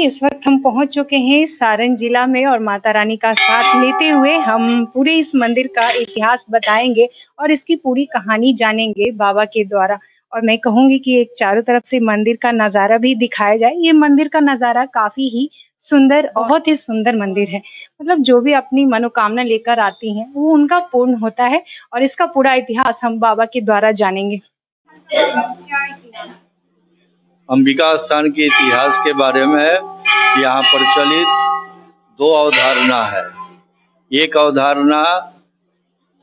इस वक्त हम पहुंच चुके हैं सारण जिला में और माता रानी का साथ लेते हुए हम पूरे इस मंदिर का इतिहास बताएंगे और इसकी पूरी कहानी जानेंगे बाबा के द्वारा। और मैं कहूंगी कि एक चारों तरफ से मंदिर का नजारा भी दिखाया जाए। ये मंदिर का नजारा काफी ही सुंदर, बहुत ही सुंदर मंदिर है। मतलब जो भी अपनी मनोकामना लेकर आती हैं वो उनका पूर्ण होता है और इसका पूरा इतिहास हम बाबा के द्वारा जानेंगे। अंबिका स्थान के इतिहास के बारे में यहाँ प्रचलित दो अवधारणा है। एक अवधारणा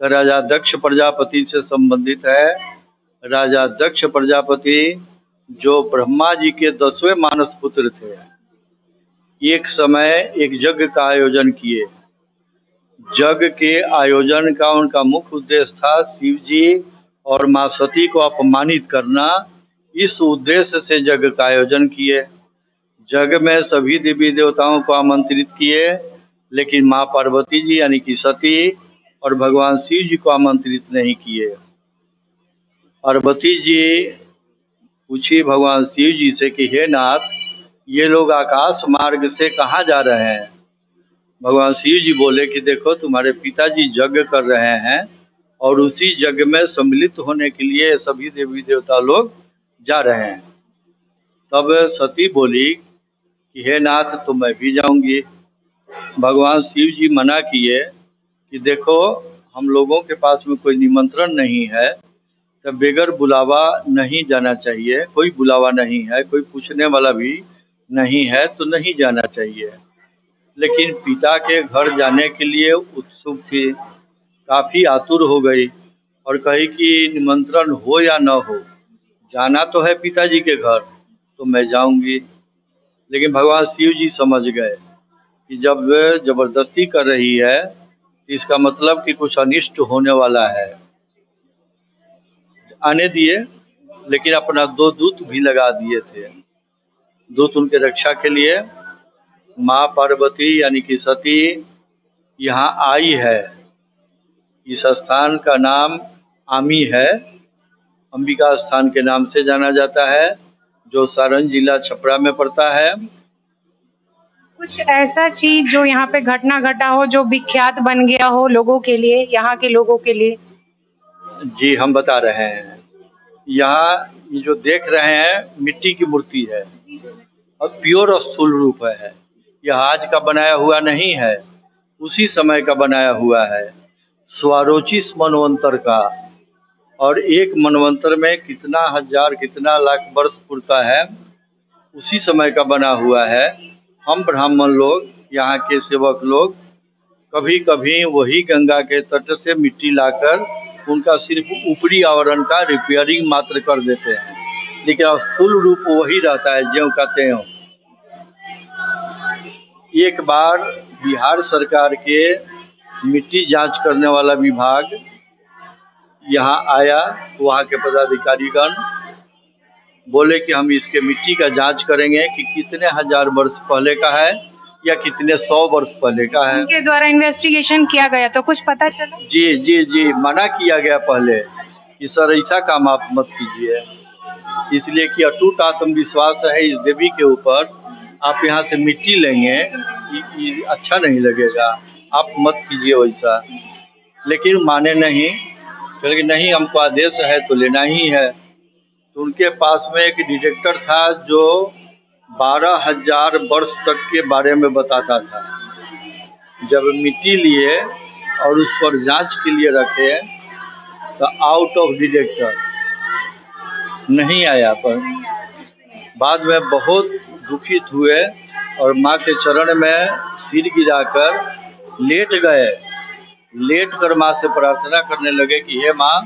राजा दक्ष प्रजापति से संबंधित है। राजा दक्ष प्रजापति जो ब्रह्मा जी के 10वें मानस पुत्र थे, एक समय एक यज्ञ का आयोजन किए। यज्ञ के आयोजन का उनका मुख्य उद्देश्य था शिव जी और माँ सती को अपमानित करना। इस उद्देश्य से यज्ञ का आयोजन किए। यज्ञ में सभी देवी देवताओं को आमंत्रित किए, लेकिन माँ पार्वती जी यानी कि सती और भगवान शिव जी को आमंत्रित नहीं किए। पार्वती जी पूछी भगवान शिव जी से कि हे नाथ, ये लोग आकाश मार्ग से कहाँ जा रहे हैं? भगवान शिव जी बोले कि देखो, तुम्हारे पिताजी यज्ञ कर रहे हैं और उसी यज्ञ में सम्मिलित होने के लिए सभी देवी देवता लोग जा रहे हैं। तब सती बोली कि हे नाथ, तो मैं भी जाऊंगी। भगवान शिव जी मना किए कि देखो, हम लोगों के पास में कोई निमंत्रण नहीं है, तब बगैर बुलावा नहीं जाना चाहिए। कोई बुलावा नहीं है, कोई पूछने वाला भी नहीं है, तो नहीं जाना चाहिए। लेकिन पिता के घर जाने के लिए उत्सुक थी, काफ़ी आतुर हो गई और कही कि निमंत्रण हो या न हो, जाना तो है पिताजी के घर, तो मैं जाऊंगी। लेकिन भगवान शिव जी समझ गए कि जब वे जबरदस्ती कर रही है, इसका मतलब कि कुछ अनिष्ट होने वाला है। आने दिए, लेकिन अपना 2 दूत भी लगा दिए थे। दूत उनके रक्षा के लिए। माँ पार्वती यानी कि सती यहाँ आई है। इस स्थान का नाम आमी है, अंबिका स्थान के नाम से जाना जाता है, जो सारण जिला छपरा में पड़ता है। कुछ ऐसा चीज जो यहाँ पे घटना घटा हो, जो विख्यात बन गया हो लोगों के लिए, यहाँ के लोगों के लिए? जी, हम बता रहे हैं। यहाँ ये जो देख रहे हैं मिट्टी की मूर्ति है और प्योर स्थूल रूप है। यह आज का बनाया हुआ नहीं है, उसी समय का बनाया हुआ है, स्वारोचिष मनवंतर का। और एक मनवंतर में कितना हजार कितना लाख वर्ष पुरता है, उसी समय का बना हुआ है। हम ब्राह्मण लोग, यहाँ के सेवक लोग, कभी कभी वही गंगा के तट से मिट्टी लाकर उनका सिर्फ ऊपरी आवरण का रिपेयरिंग मात्र कर देते हैं, लेकिन स्थूल रूप वही रहता है, ज्यों का त्यों। एक बार बिहार सरकार के मिट्टी जांच करने वाला विभाग यहाँ आया। वहाँ के पदाधिकारीगण बोले कि हम इसके मिट्टी का जांच करेंगे कि कितने हजार वर्ष पहले का है या कितने 100 वर्ष पहले का है। उनके द्वारा इन्वेस्टिगेशन किया गया तो कुछ पता चला? जी जी जी, मना किया गया पहले कि सर ऐसा काम आप मत कीजिए, इसलिए कि अटूट आत्मविश्वास है इस देवी के ऊपर। आप यहाँ से मिट्टी लेंगे, ये अच्छा नहीं लगेगा, आप मत कीजिए वैसा। लेकिन माने नहीं, क्योंकि नहीं, हमको आदेश है तो लेना ही है। तो उनके पास में एक डिटेक्टर था जो 12,000 वर्ष तक के बारे में बताता था। जब मिट्टी लिए और उस पर जांच के लिए रखे तो आउट ऑफ डिटेक्टर नहीं आया। पर बाद में बहुत दुखित हुए और माँ के चरण में सिर गिराकर लेट गए। लेट कर माँ से प्रार्थना करने लगे कि हे माँ,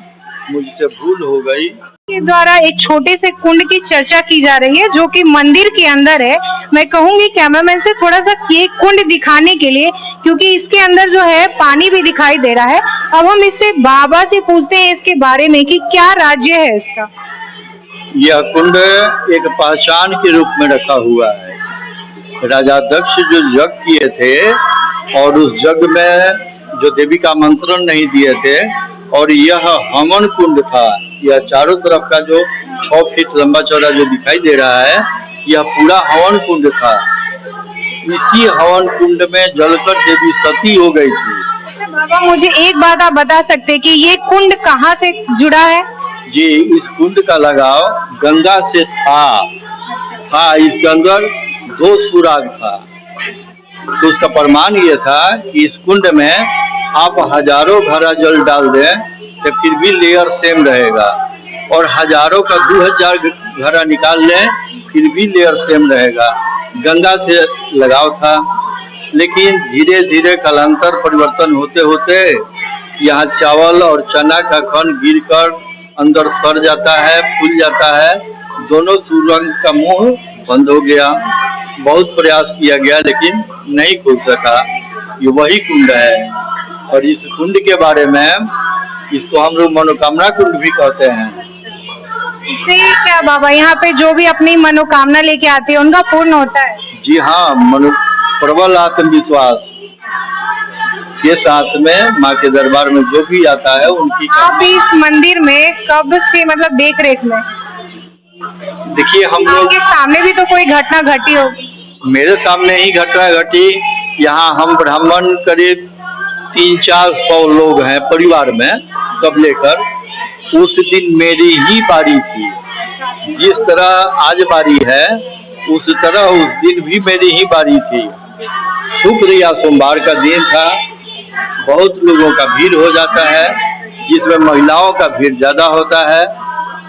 मुझसे भूल हो गई। के द्वारा एक छोटे से कुंड की चर्चा की जा रही है जो कि मंदिर के अंदर है। मैं कहूंगी कैमरामैन से थोड़ा सा ये कुंड दिखाने के लिए, क्योंकि इसके अंदर जो है पानी भी दिखाई दे रहा है। अब हम इससे बाबा से पूछते हैं इसके बारे में कि क्या राज्य है इसका। यह कुंड एक पहचान के रूप में रखा हुआ है। राजा दक्ष जो यज्ञ किए थे और उस यज्ञ में जो देवी का मंत्रण नहीं दिए थे, और यह हवन कुंड था। यह चारों तरफ का जो 6 फीट लंबा चौड़ा जो दिखाई दे रहा है, यह पूरा हवन कुंड था। इसी हवन कुंड में जलकर देवी सती हो गई थी। अच्छा बाबा, मुझे एक बात आप बता सकते हैं कि ये कुंड कहाँ से जुड़ा है? जी, इस कुंड का लगाव गंगा से था। इसके अंदर 2 सुराग था। तो उसका प्रमाण ये था कि इस कुंड में आप हजारों घड़ा जल डाल दें तो फिर भी लेयर सेम रहेगा, और हजारों का 2000 घड़ा निकाल लें फिर भी लेयर सेम रहेगा। गंगा से लगाव था, लेकिन धीरे धीरे कालांतर परिवर्तन होते होते यहाँ चावल और चना का कण गिरकर अंदर सड़ जाता है, फूल जाता है, दोनों सुरंग का मुंह बंद हो गया। बहुत प्रयास किया गया लेकिन नहीं खुल सका। ये वही कुंड है, और इस कुंड के बारे में इसको हम लोग मनोकामना कुंड भी कहते हैं। इससे क्या बाबा, यहाँ पे जो भी अपनी मनोकामना लेके आते हैं उनका पूर्ण होता है? जी हाँ, प्रबल आत्मविश्वास के साथ में माँ के दरबार में जो भी आता है उनकी। आप इस मंदिर में कब से मतलब देख रेख में? देखिए, हम लोग के सामने भी तो कोई घटना घटी होगी? मेरे सामने ही घटना घटी। यहाँ हम ब्राह्मण करीब 300-400 लोग हैं परिवार में, सब लेकर। उस दिन मेरी ही बारी थी। जिस तरह आज बारी है उस तरह उस दिन भी मेरी ही बारी थी। शुक्र या सोमवार का दिन था। बहुत लोगों का भीड़ हो जाता है, जिसमें महिलाओं का भीड़ ज्यादा होता है,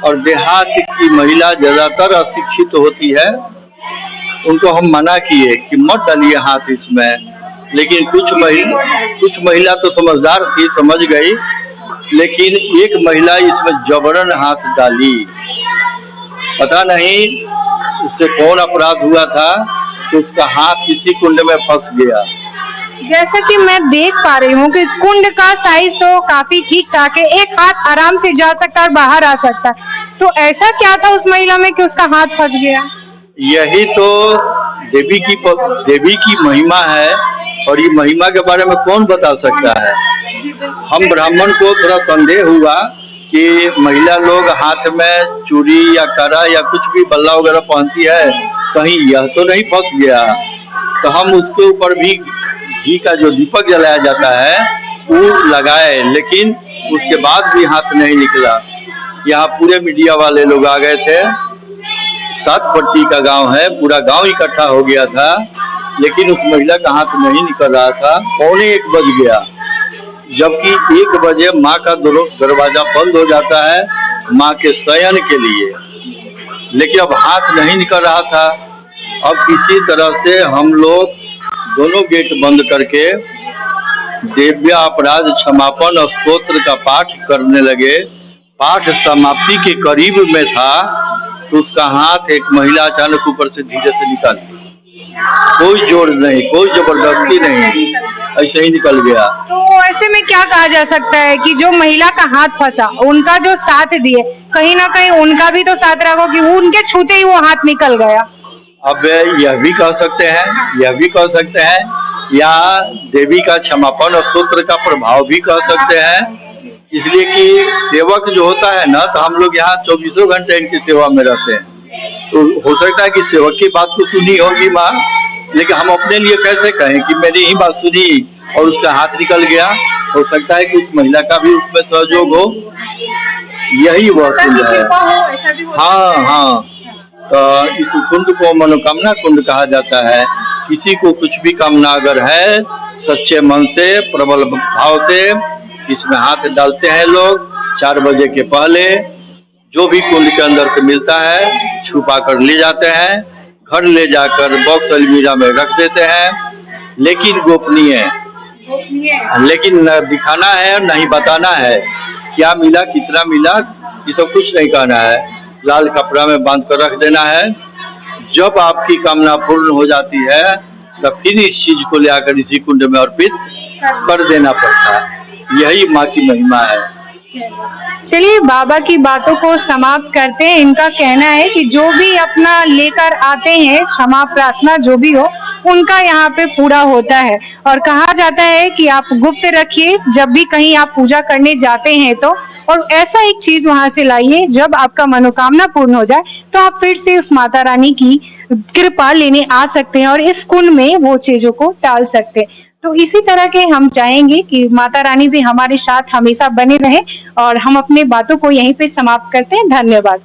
और देहात की महिला ज्यादातर अशिक्षित होती है। उनको हम मना किए कि मत डालिए हाथ इसमें, लेकिन कुछ महिला तो समझदार थी, समझ गई। लेकिन एक महिला इसमें जबरन हाथ डाली। पता नहीं उससे कौन अपराध हुआ था तो उसका हाथ इसी कुंड में फंस गया। जैसा कि मैं देख पा रही हूँ कि कुंड का साइज तो काफी ठीक ठाक है, एक हाथ आराम से जा सकता है और बाहर आ सकता है। तो ऐसा क्या था उस महिला में कि उसका हाथ फंस गया? यही तो देवी की महिमा है, और ये महिमा के बारे में कौन बता सकता है। हम ब्राह्मण को थोड़ा संदेह हुआ कि महिला लोग हाथ में चूड़ी या कड़ा या कुछ भी बल्ला वगैरह पहनती है, कहीं यह तो नहीं फंस गया। तो हम उसके ऊपर भी घी का जो दीपक जलाया जाता है वो लगाए, लेकिन उसके बाद भी हाथ नहीं निकला। यहाँ पूरे मीडिया वाले लोग आ गए थे। 7 पट्टी का गांव है, पूरा गांव इकट्ठा हो गया था, लेकिन उस महिला का हाथ नहीं निकल रहा था। 1:45 बज गया, जबकि 1 बजे माँ का दरवाजा बंद हो जाता है माँ के शयन के लिए, लेकिन अब हाथ नहीं निकल रहा था। अब किसी तरह से हम लोग दोनों गेट बंद करके दिव्य अपराध क्षमापन स्तोत्र का पाठ करने लगे। पाठ समाप्ति के करीब में था तो उसका हाथ एक महिला अचानक ऊपर से धीरे से निकाल दी। कोई जोर नहीं, कोई जबरदस्ती नहीं, ऐसे ही निकल गया। तो ऐसे में क्या कहा जा सकता है कि जो महिला का हाथ फंसा, उनका जो साथ दिए, कहीं ना कहीं उनका भी तो साथ रखो कि उनके छूते ही वो हाथ निकल गया। अब यह भी कह सकते हैं, या देवी का क्षमापन स्तोत्र का प्रभाव भी कह सकते हैं। इसलिए कि सेवक जो होता है ना, तो हम लोग यहाँ 24 घंटे इनकी सेवा में रहते हैं। तो हो सकता है कि सेवक की बात को सुनी होगी माँ, लेकिन हम अपने लिए कैसे कहें कि मेरी ही बात सुनी और उसका हाथ निकल गया। हो सकता है कि उस महिला का भी उसमें सहयोग हो, यही वह कुंड है। हाँ, तो इस कुंड को मनोकामना कुंड कहा जाता है। किसी को कुछ भी कामना अगर है, सच्चे मन से, प्रबल भाव से इसमें हाथ डालते हैं लोग। 4 बजे के पहले जो भी कुंड के अंदर से मिलता है छुपा कर ले जाते हैं, घर ले जाकर बॉक्स अलमीरा में रख देते हैं, लेकिन गोपनीय, लेकिन न दिखाना है न ही बताना है क्या मिला, कितना मिला, ये सब कुछ नहीं कहना है। लाल कपड़ा में बांध कर रख देना है। जब आपकी कामना पूर्ण हो जाती है तब फिर इस चीज को ले आकर इसी कुंड में अर्पित कर देना पड़ता है। यही माँ की महिमा है। चलिए बाबा की बातों को समाप्त करते हैं। इनका कहना है कि जो भी अपना लेकर आते हैं, क्षमा प्रार्थना जो भी हो, उनका यहाँ पे पूरा होता है। और कहा जाता है कि आप गुप्त रखिए जब भी कहीं आप पूजा करने जाते हैं तो, और ऐसा एक चीज वहां से लाइए, जब आपका मनोकामना पूर्ण हो जाए तो आप फिर से उस माता रानी की कृपा लेने आ सकते हैं और इस कुंड में वो चीजों को टाल सकते हैं। तो इसी तरह के हम चाहेंगे कि माता रानी भी हमारे साथ हमेशा बने रहे और हम अपने बातों को यहीं पे समाप्त करते हैं। धन्यवाद।